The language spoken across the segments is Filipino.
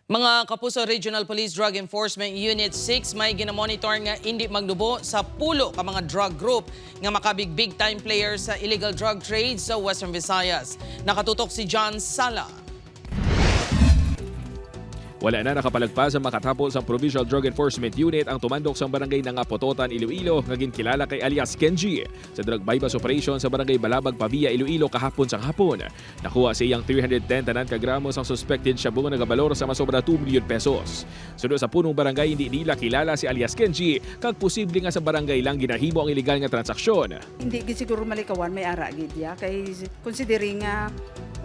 Mga Kapuso Regional Police Drug Enforcement Unit 6 may ginamonitor nga Indi magnubo sa pulo ka mga drug group nga makabig big time players sa illegal drug trade sa Western Visayas. Nakatutok si John Sala. Wala na nakapalagpas ang makatapos ang Provincial Drug Enforcement Unit ang tumandok sa barangay ng Apototan, Iloilo, nga ginkilala kay alias Kenji sa drug bypass operation sa barangay Balabag, Pavia, Iloilo kahapon sang hapon. Nakuha sa iyang 310 tanan ka gramos ang suspected shabu nga nagabalor sa masobra 2 milyon pesos. Sunod sa punong barangay, hindi nila kilala si alias Kenji kag posible nga sa barangay lang ginahimo ang illegal nga transaksyon. Hindi gid siguro malikawan may ara gid ya kay considering nga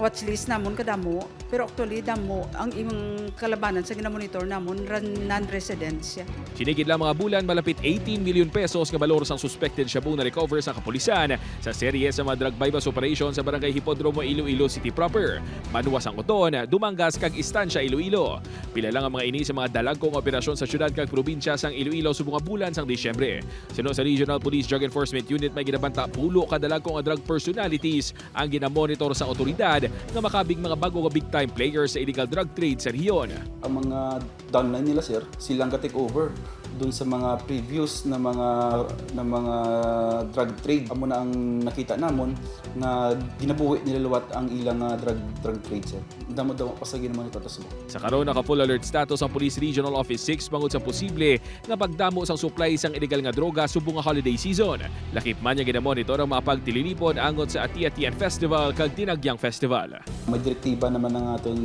watchlist namon kadamo pero actually damo ang imong kalabanan sa ginamonitor namon non-resident siya. Sinigid lang mga bulan malapit 18 milyon pesos nga balor sang suspected shabu na recover sa Kapulisan sa serye sa mga drug bypass operation sa barangay Hipodromo, Iloilo City proper. Manuwas ang uton, Dumangas kag Istansya, Iloilo. Pila lang ang mga ini sa mga dalagkong operasyon sa syudad kag probinsya sang Iloilo sa mga bulan sang Disyembre. Suno sa Regional Police Drug Enforcement Unit may ginabanta pulo ka dalagkong drug personalities ang ginamonitor sa otoridad nga makabig mga bago nga big time players sa illegal drug trade sa rehiyon. Ang mga downline nila sir, silang ka-take over dun sa mga previous na mga drug trade. Amo na ang nakita namon na ginabuhi nila luwat ang ilang drug trade sir. Damo daw pa sa ginamonitor ta subo. Sa karon naka-full alert status ang Police Regional Office 6 bangod sa posible nga pagdamo sang supply sang illegal nga droga subong nga holiday season. Lakip man nga ginamonitor ang mga pagtililipon angot sa Ati-Atian Festival kag Dinagyang Festival. May direktiba naman ng aton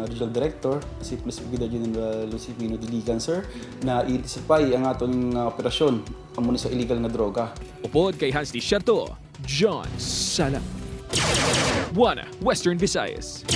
regional director si Police Brigadier General Lucifino Diligan sir na i-intensify ang aton operasyon amo sa illegal nga droga. Upod kay Hans T. John Sala. Western Visayas.